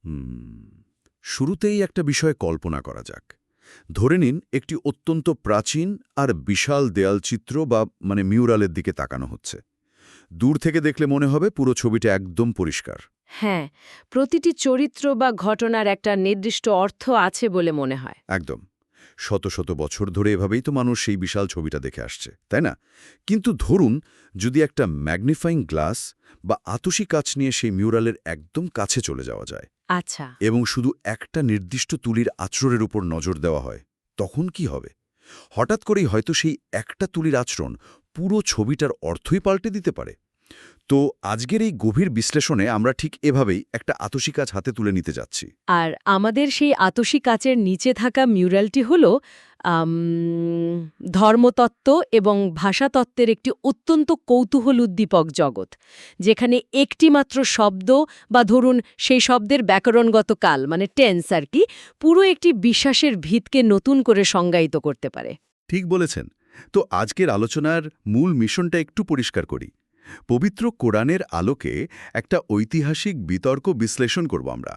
হুম শুরুতেই একটা বিষয় কল্পনা করা যাক। ধরে নিন একটি অত্যন্ত প্রাচীন আর বিশাল দেয়ালচিত্র বা মিউরালের দিকে তাকানো হচ্ছে। দূর থেকে দেখলে মনে হবে পুরো ছবিটা একদম পরিষ্কার। হ্যাঁ, প্রতিটি চরিত্র বা ঘটনার একটা নির্দিষ্ট অর্থ আছে বলে মনে হয়। একদম। শত শত বছর ধরে এভাবেই তো মানুষ সেই বিশাল ছবিটা দেখে আসছে, তাই না? কিন্তু ধরুন যদি একটা ম্যাগনিফাইং গ্লাস বা আতসী কাচ নিয়ে সেই মিউরালের একদম কাছে চলে যাওয়া যায় আচ্ছা। এবং শুধু একটা নির্দিষ্ট তুলির আচরণের উপর নজর দেওয়া হয়, তখন কি হবে? হঠাৎ করেই হয়তো সেই একটা তুলির আচরণ পুরো ছবিটার অর্থই পাল্টে দিতে পারে। তো আজকের এই গভীর বিশ্লেষণে আমরা ঠিক এভাবেই একটা আতসী কাচ হাতে তুলে নিতে যাচ্ছি। আর আমাদের সেই আতসী কাচের নিচে থাকা মিউরালটি হল আম, ধর্মতত্ত্ব এবং ভাষাতত্ত্বের একটি অত্যন্ত কৌতূহল উদ্দীপক জগৎ, যেখানে একটিমাত্র শব্দ বা ধরুন সেই শব্দের ব্যাকরণগত কাল মানে টেন্স আর কি, পুরো একটি বিশ্বাসের ভিতকে নতুন করে সংজ্ঞায়িত করতে পারে। ঠিক বলেছেন। তো আজকের আলোচনার মূল মিশনটা একটু পরিষ্কার করি। পবিত্র কোরআনের আলোকে একটা ঐতিহাসিক বিতর্ক বিশ্লেষণ করব আমরা।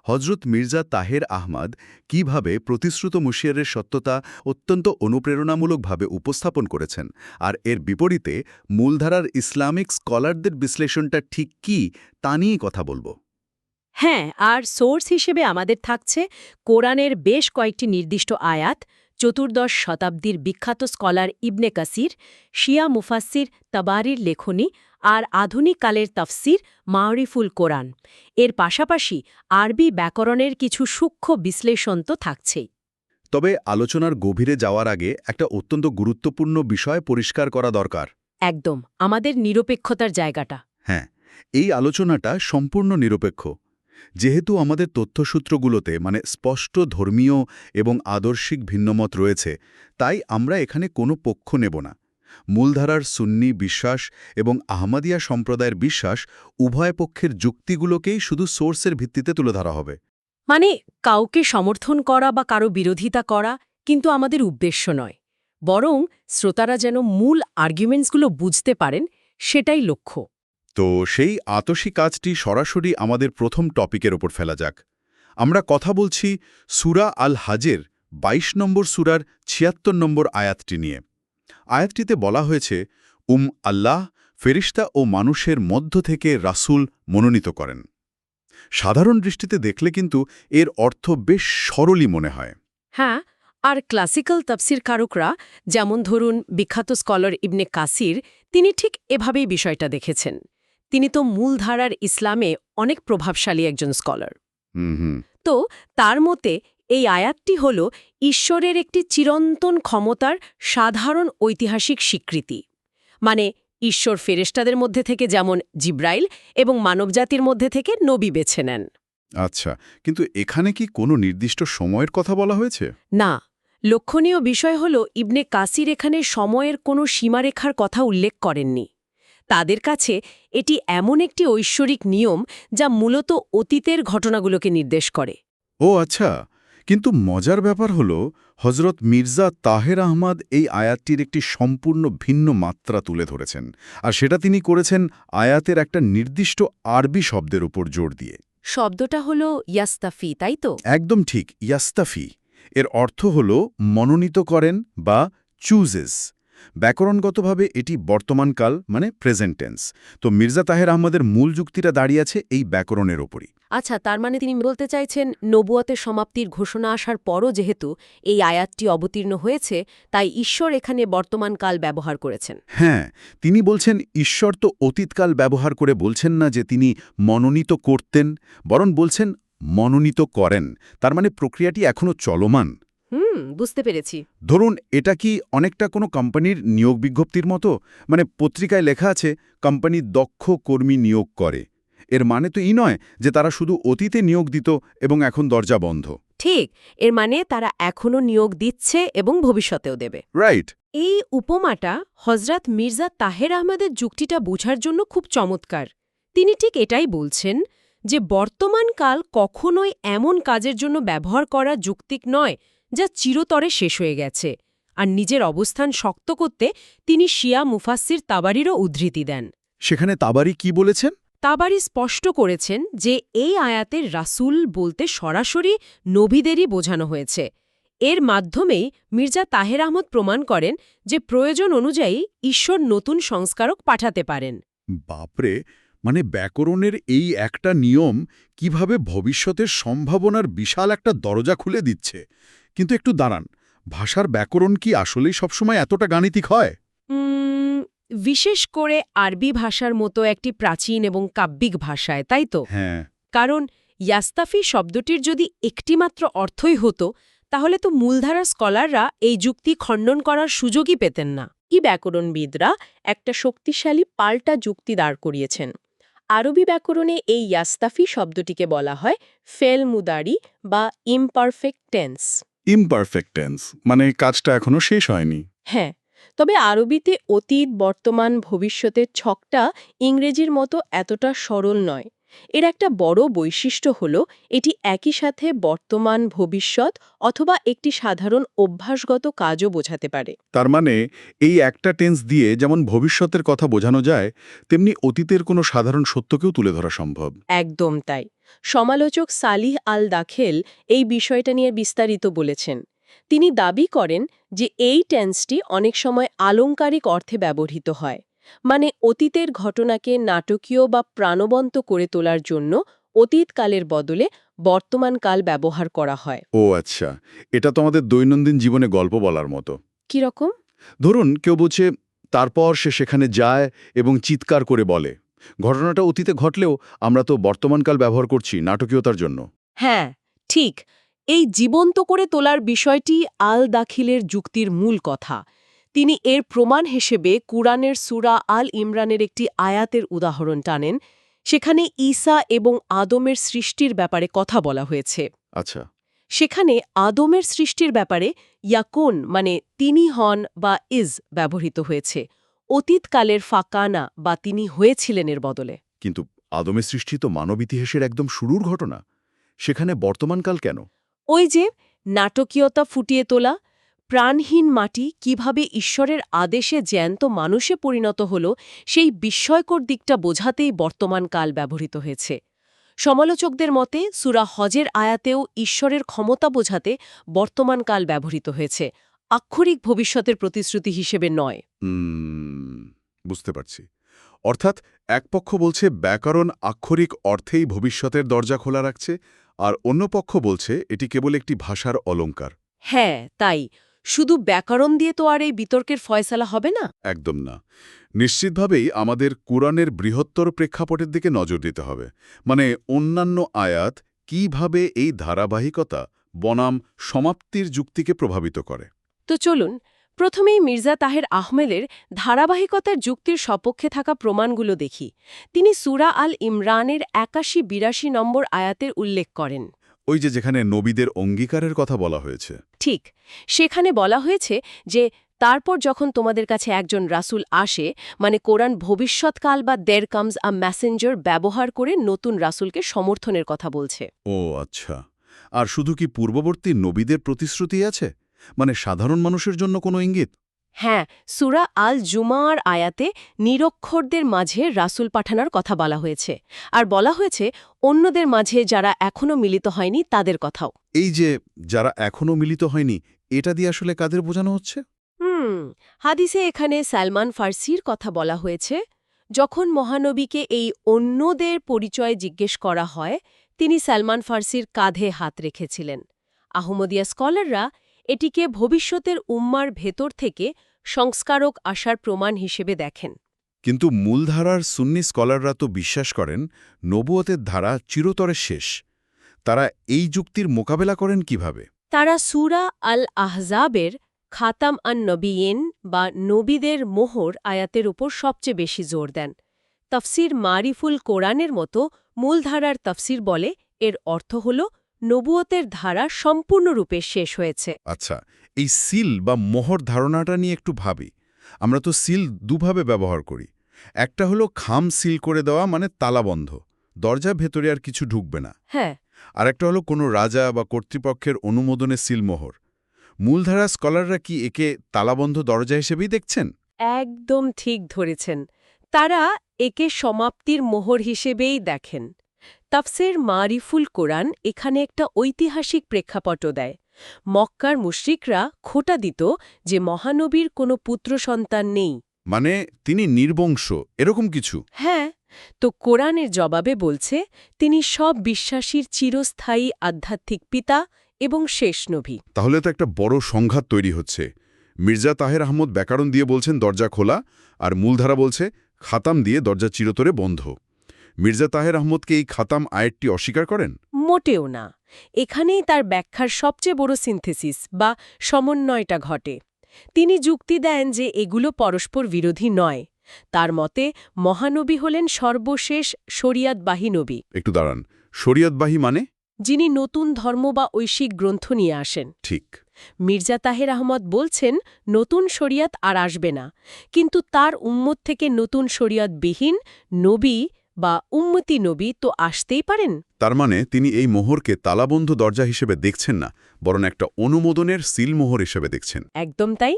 হজরত মির্জা তাহের আহমদ কিভাবে প্রতিশ্রুত মুশিয়ারের সত্যতা অত্যন্ত অনুপ্রেরণামূলকভাবে উপস্থাপন করেছেন, আর এর বিপরীতে মূলধারার ইসলামিক স্কলারদের বিশ্লেষণটা ঠিক কী তা নিয়ে কথা বলবো। হ্যাঁ, আর সোর্স হিসেবে আমাদের থাকছে কোরআনের বেশ কয়েকটি নির্দিষ্ট আয়াত, চতুর্দশ শতাব্দীর বিখ্যাত স্কলার ইবনে কাসির, শিয়া মুফাসসির তাবারির লেখনী আর আধুনিক কালের তাফসির মাওরিফুল কোরআন। এর পাশাপাশি আরবি ব্যাকরণের কিছু সূক্ষ্ম বিশ্লেষণ তো থাকছেই। তবে আলোচনার গভীরে যাওয়ার আগে একটা অত্যন্ত গুরুত্বপূর্ণ বিষয় পরিষ্কার করা দরকার। একদম, আমাদের নিরপেক্ষতার জায়গাটা। হ্যাঁ, এই আলোচনাটা সম্পূর্ণ নিরপেক্ষ। যেহেতু আমাদের তথ্যসূত্রগুলোতে স্পষ্ট ধর্মীয় এবং আদর্শিক ভিন্নমত রয়েছে, তাই আমরা এখানে কোনো পক্ষ নেব না। মূলধারার সুন্নি বিশ্বাস এবং আহমদিয়া সম্প্রদায়ের বিশ্বাস উভয় পক্ষের যুক্তিগুলোকেই শুধু সোর্সের ভিত্তিতে তুলে ধরা হবে। মানে কাউকে সমর্থন করা বা কারো বিরোধিতা করা কিন্তু আমাদের উদ্দেশ্য নয়, বরং শ্রোতারা যেন মূল আর্গুমেন্টসগুলো বুঝতে পারেন, সেটাই লক্ষ্য। তো সেই আতসী কাজটি সরাসরি আমাদের প্রথম টপিকের ওপর ফেলা যাক। আমরা কথা বলছি সূরা আল হাজের ২২ নম্বর সূরার ৭৬ নম্বর আয়াতটি নিয়ে। আয়াতটিতে বলা হয়েছে, আল্লাহ ফেরিস্তা ও মানুষের মধ্য থেকে রাসূল মনোনীত করেন। সাধারণ দৃষ্টিতে দেখলে কিন্তু এর অর্থ বেশ সরলই মনে হয়। হ্যাঁ, আর ক্লাসিক্যাল তাফসির কারকরা, যেমন ধরুন বিখ্যাত স্কলার ইবনে কাসির, তিনি ঠিক এভাবেই বিষয়টা দেখেছেন। তিনি তো মূলধারার ইসলামে অনেক প্রভাবশালী একজন স্কলার। হুম। তো তার মতে এই আয়াতটি হল ঈশ্বরের একটি চিরন্তন ক্ষমতার সাধারণ ঐতিহাসিক স্বীকৃতি। মানে ঈশ্বর ফেরেশতাদের মধ্যে থেকে যেমন জিব্রাইল এবং মানবজাতির মধ্যে থেকে নবী বেছে নেন। আচ্ছা, কিন্তু এখানে কি কোনো নির্দিষ্ট সময়ের কথা বলা হয়েছে? না, লক্ষণীয় বিষয় হল ইবনে কাসির এখানে সময়ের কোনো সীমারেখার কথা উল্লেখ করেননি। তাদের কাছে এটি এমন একটি ঐশ্বরিক নিয়ম যা মূলত অতীতের ঘটনাগুলোকে নির্দেশ করে। ও আচ্ছা, কিন্তু মজার ব্যাপার হলো হজরত মির্জা তাহের আহমদ এই আয়াতটির একটি সম্পূর্ণ ভিন্ন মাত্রা তুলে ধরেছেন, আর সেটা তিনি করেছেন আয়াতের একটা নির্দিষ্ট আরবি শব্দের উপর জোর দিয়ে। শব্দটা হল ইয়াস্তাফি, তাই তো? একদম ঠিক, ইয়াস্তাফি। এর অর্থ হল মনোনীত করেন বা চুজেস। ব্যাকরণগতভাবে এটি বর্তমানকাল প্রেজেন্ট টেন্স। তো মির্জা তাহের আহমদের মূল যুক্তিটা দাঁড়িয়ে আছে এই ব্যাকরণের ওপরই। আচ্ছা, তার মানে তিনি বলতে চাইছেন নবুয়তের সমাপ্তির ঘোষণা আসার পরও যেহেতু এই আয়াতটি অবতীর্ণ হয়েছে, তাই ঈশ্বর এখানে বর্তমানকাল ব্যবহার করেছেন। হ্যাঁ, তিনি বলছেন ঈশ্বর তো অতীতকাল ব্যবহার করে বলছেন না যে তিনি মনোনীত করতেন, বরং বলছেন মনোনীত করেন। তার মানে প্রক্রিয়াটি এখনও চলমান। বুঝতে পেরেছি। ধরুন এটা কি অনেকটা কোনো কোম্পানির নিয়োগ বিজ্ঞপ্তির মতো? পত্রিকায় লেখা আছে কোম্পানি দক্ষ কর্মী নিয়োগ করে। এর মানে তো এই নয় যে তারা শুধু অতীতে নিয়োগ দিত এবং এখন দরজা বন্ধ। ঠিক, এর মানে তারা এখনও নিয়োগ দিচ্ছে এবং ভবিষ্যতেও দেবে। রাইট। এই উপমাটা হজরত মির্জা তাহের আহমদের যুক্তিটা বোঝার জন্য খুব চমৎকার। তিনি ঠিক এটাই বলছেন যে বর্তমানকাল কখনোই এমন কাজের জন্য ব্যবহার করা যৌক্তিক নয় যা চিরতরে শেষ হয়ে গেছে। আর নিজের অবস্থান শক্ত করতে তিনি শিয়া মুফাসসির তাবারিরও উদ্ধৃতি দেন। সেখানে তাবারি কি বলেছেন? তাবারি স্পষ্ট করেছেন যে এই আয়াতের রাসূল বলতে সরাসরি নবীদেরই বোঝানো হয়েছে। এর মাধ্যমেই মির্জা তাহের আহমদ প্রমাণ করেন যে প্রয়োজন অনুযায়ী ঈশ্বর নতুন সংস্কারক পাঠাতে পারেন। বাপরে, মানে ব্যাকরণের এই একটা নিয়ম কিভাবে ভবিষ্যতের সম্ভাবনার বিশাল একটা দরজা খুলে দিচ্ছে। কিন্তু একটু দাঁড়ান, ভাষার ব্যাকরণ কি আসলেই সবসময় এতটা গাণিতিক হয়? বিশেষ করে আরবি ভাষার মতো একটি প্রাচীন এবং কাব্যিক ভাষায়, তাই তো? হ্যাঁ। কারণ ইয়াস্তাফি শব্দটির যদি একটিমাত্র অর্থই হতো তাহলে তো মূলধারার স্কলাররা এই যুক্তি খণ্ডন করার সুযোগই পেতেন না। ব্যাকরণবিদরা একটা শক্তিশালী পাল্টা যুক্তি দাঁড় করিয়েছেন। আরবি ব্যাকরণে এই ইয়াস্তাফি শব্দটিকে বলা হয় ফেল মুদারি বা ইমপারফেক্ট টেন্স। ইমপারফেক্ট টেন্স মানে কাজটা এখনো শেষ হয়নি। হ্যাঁ, তবে আরবিতে অতীত, বর্তমান, ভবিষ্যতের ছকটা ইংরেজির মতো এতটা সরল নয়। এর একটা বড় বৈশিষ্ট্য হল এটি একই সাথে বর্তমান, ভবিষ্যৎ অথবা একটি সাধারণ অভ্যাসগত কাজও বোঝাতে পারে। তার মানে এই একটা টেন্স দিয়ে যেমন ভবিষ্যতের কথা বোঝানো যায়, তেমনি অতীতের কোনো সাধারণ সত্যকেও তুলে ধরা সম্ভব। একদম তাই। সমালোচক সালিহ আল দাখেল এই বিষয়টা নিয়ে বিস্তারিত বলেছেন। তিনি দাবি করেন যে এই টেন্সটি অনেক সময় আলংকারিক অর্থে ব্যবহৃত হয়, মানে অতীতের ঘটনাকে নাটকীয় বা প্রাণবন্ত করে তোলার জন্য অতীতকালের বদলে বর্তমানকাল ব্যবহার করা হয়। ও আচ্ছা, এটা তো আমাদের দৈনন্দিন জীবনে গল্প বলার মতো। কিরকম? ধরুন কেউ বলছে, তারপর সে সেখানে যায় এবং চিৎকার করে বলে। ঘটনাটা অতীতে ঘটলেও আমরা তো বর্তমানকাল ব্যবহার করছি নাটকীয়তার জন্য। হ্যাঁ, ঠিক। এই জীবন্ত করে তোলার বিষয়টি আল দাখিলের যুক্তির মূল কথা। তিনি এর প্রমাণ হিসেবে কুরআনের সূরা আল ইমরানের একটি আয়াতের উদাহরণ টানেন। সেখানে ঈসা এবং আদমের সৃষ্টির ব্যাপারে কথা বলা হয়েছে। আচ্ছা। সেখানে আদমের সৃষ্টির ব্যাপারে ইয়াকুন মানে তিনি হন বা ইজ ব্যবহৃত হয়েছে, অতীতকালের ফাকানা বা তিনি হয়েছিলেন এর বদলে। কিন্তু আদমের সৃষ্টি তো মানব ইতিহাসের একদম শুরুর ঘটনা। সেখানে বর্তমানকাল কেন? ওই যে নাটকীয়তা ফুটিয়ে তোলা, প্রাণহীন মাটি কিভাবে ঈশ্বরের আদেশে জ্যান্ত মানুষে পরিণত হল সেই বিস্ময়কর দিকটা বোঝাতেই বর্তমানকাল ব্যবহৃত হয়েছে। সমালোচকদের মতে সূরা হজের আয়াতেও ঈশ্বরের ক্ষমতা বোঝাতে বর্তমানকাল ব্যবহৃত হয়েছে, আক্ষরিক ভবিষ্যতের প্রতিশ্রুতি হিসেবে নয়। বুঝতে পারছি। অর্থাৎ এক পক্ষ বলছে ব্যাকরণ আক্ষরিক অর্থেই ভবিষ্যতের দরজা খোলা রাখছে, আর অন্য পক্ষ বলছে এটি কেবল একটি ভাষার অলংকার। হ্যাঁ, তাই। শুধু ব্যাকরণ দিয়ে তো আর এই বিতর্কের ফয়সালা হবে না। একদম না। নিশ্চিতভাবেই আমাদের কুরআনের বৃহত্তর প্রেক্ষাপটের দিকে নজর দিতে হবে। মানে অন্যান্য আয়াত কিভাবে এই ধারাবাহিকতা বনাম সমাপ্তির যুক্তিকে প্রভাবিত করে। তো চলুন প্রথমেই মির্জা তাহের আহমেদের ধারাবাহিকতার যুক্তির সপক্ষে থাকা প্রমাণগুলো দেখি। তিনি সূরা আল ইমরানের ৮১-৮২ নম্বর আয়াতের উল্লেখ করেন। ওই যে যেখানে নবীদের অঙ্গীকারের কথা বলা হয়েছে। ঠিক, সেখানে বলা হয়েছে যে তারপর যখন তোমাদের কাছে একজন রাসূল আসে, মানে কোরআন ভবিষ্যৎকাল বা দেয়ার কামস আ মেসেঞ্জার ব্যবহার করে নতুন রাসূলকে সমর্থনের কথা বলছে। ও আচ্ছা। আর শুধু কি পূর্ববর্তী নবীদের প্রতিশ্রুতি আছে, মানে সাধারণ মানুষের জন্য কোনো ইঙ্গিত? হ্যাঁ, সূরা আল জুমার আয়াতে নিরক্ষরদের মাঝে রাসূল পাঠানোর কথা বলা হয়েছে, আর বলা হয়েছে অন্যদের মাঝে যারা এখনও মিলিত হয়নি তাদের কথাও। এই যে যারা এখনো মিলিত হয়নি, এটা দিয়ে আসলে কাদের বোঝানো হচ্ছে? হাদিসে এখানে সালমান ফার্সির কথা বলা হয়েছে। যখন মহানবীকে এই অন্যদের পরিচয় জিজ্ঞেস করা হয়, তিনি সালমান ফার্সির কাঁধে হাত রেখেছিলেন। আহমদিয়া স্কলাররা এটিকে ভবিষ্যতের উম্মার ভেতর থেকে সংস্কারক আসার প্রমাণ হিসেবে দেখেন। কিন্তু মূলধারার সুন্নি স্কলাররা তো বিশ্বাস করেন নবুয়তের ধারা চিরতরে শেষ। তারা এই যুক্তির মোকাবেলা করেন কিভাবে? তারা সূরা আল আহজাবের খাতাম আন নবিয়িন বা নবীদের মোহর আয়াতের উপর সবচেয়ে বেশি জোর দেন। তাফসির মারিফুল কোরআনের মতো মূলধারার তাফসির বলে এর অর্থ হল নবুয়তের ধারা সম্পূর্ণরূপে শেষ হয়েছে। আচ্ছা, এই সিল বা মোহর ধারণাটা নিয়ে একটু ভাবি। আমরা তো সিল দুভাবে ব্যবহার করি। একটা হলো খাম সিল করে দেওয়া, মানে তালাবন্ধ, দরজা ভেতরে আর কিছু ঢুকবে না। হ্যাঁ, আর একটা হলো কোনো রাজা বা কর্তৃপক্ষের অনুমোদনে সিলমোহর। মূলধারা স্কলাররা কি একে তালাবন্ধ দরজা হিসেবেই দেখছেন? একদম ঠিক ধরেছেন। তারা একে সমাপ্তির মোহর হিসেবেই দেখেন। তাফসির মারিফুল কোরআন এখানে একটা ঐতিহাসিক প্রেক্ষাপটও দেয়। মক্কার মুশরিকরা খোঁটা দিত যে মহানবীর কোনো পুত্র সন্তান নেই। মানে তিনি নির্বংশ এরকম কিছু? হ্যাঁ, তো কোরআনের জবাবে বলছে তিনি সব বিশ্বাসীর চিরস্থায়ী আধ্যাত্মিক পিতা এবং শেষ নবী। তাহলে তো একটা বড় সংঘাত তৈরি হচ্ছে। মির্জা তাহের আহমদ ব্যাকরণ দিয়ে বলছেন দরজা খোলা, আর মূলধারা বলছে খাতাম দিয়ে দরজা চিরতরে বন্ধ। মির্জা তাহের আহমদকে এই খাতাম আয়াতটি অস্বীকার করেন? মোটেও না। এখানেই তার ব্যাখ্যার সবচেয়ে বড় সিনথেসিস বা সমন্বয়টা ঘটে। তিনি যুক্তি দেন যে এগুলো পরস্পর বিরোধী নয়। তার মতে মহানবী হলেন সর্বশেষ শরিয়াতবাহী নবী। একটু দাঁড়ান, শরিয়তবাহী মানে? যিনি নতুন ধর্ম বা ঐশিক গ্রন্থ নিয়ে আসেন। ঠিক। মির্জা তাহের আহমদ বলছেন নতুন শরিয়াত আর আসবে না, কিন্তু তার উম্মত থেকে নতুন শরিয়াতবিহীন নবী বা উম্মতি নবী তো আসতেই পারেন। তার মানে তিনি এই মোহরকে তালাবন্ধ দরজা হিসেবে দেখছেন না, বরং একটা অনুমোদনের সিলমোহর হিসেবে দেখছেন। একদম তাই।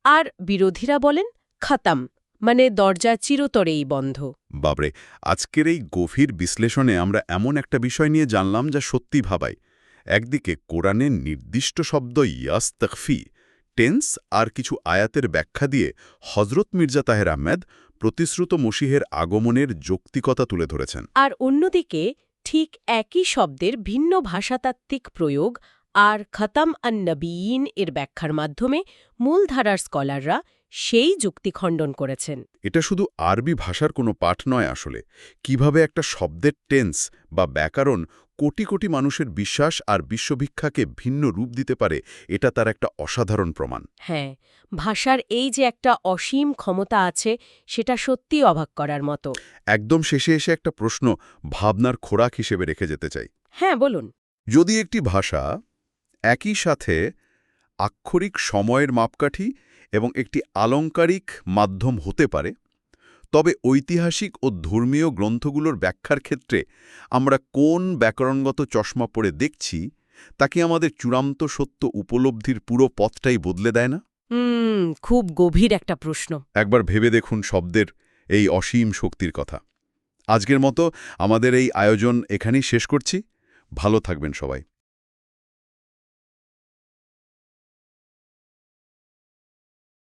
আর বিরোধীরা বলেন খাতাম, মানে দরজা চিরতরেই বন্ধ। বাবরে, আজকের এই গভীর বিশ্লেষণে আমরা এমন একটা বিষয় নিয়ে জানলাম যা সত্যি ভাবায়। একদিকে কোরআনের নির্দিষ্ট শব্দ ইয়াস্তাগফি, টেন্স আর কিছু আয়াতের ব্যাখ্যা দিয়ে হজরত মির্জা তাহের আহমেদ প্রতিশ্রুত মসিহের আগমনের যৌক্তিকতা তুলে ধরেছেন। আর অন্যদিকে ঠিক একই শব্দের ভিন্ন ভাষাতাত্ত্বিক প্রয়োগ আর খতাম আন-নবীয়িন এর ব্যাখ্যার মাধ্যমে মূলধারার স্কলাররা সেই যুক্তি খণ্ডন করেছেন। এটা শুধু আরবি ভাষার কোনো পাঠ নয় আসলে। কিভাবে একটা শব্দের টেন্স বা ব্যাকরণ কোটি কোটি মানুষের বিশ্বাস আর বিশ্বভিক্ষাকে ভিন্ন রূপ দিতে পারে, এটা তার একটা অসাধারণ প্রমাণ। হ্যাঁ, ভাষার এই যে একটা অসীম ক্ষমতা আছে, সেটা সত্যি অবাক করার মতো। একদম শেষে এসে একটা প্রশ্ন ভাবনার খোরাক হিসেবে রেখে যেতে চাই। হ্যাঁ, বলুন। যদি একটি ভাষা একই সাথে আক্ষরিক সময়ের মাপকাঠি এবং একটি আলংকারিক মাধ্যম হতে পারে, তবে ঐতিহাসিক ও ধর্মীয় গ্রন্থগুলোর ব্যাখ্যার ক্ষেত্রে আমরা কোন ব্যাকরণগত চশমা পড়ে দেখছি, তা কি আমাদের চূড়ান্ত সত্য উপলব্ধির পুরো পথটাই বদলে দেয় না? খুব গভীর একটা প্রশ্ন। একবার ভেবে দেখুন শব্দের এই অসীম শক্তির কথা। আজকের মতো আমাদের এই আয়োজন এখানেই শেষ করছি। ভালো থাকবেন সবাই।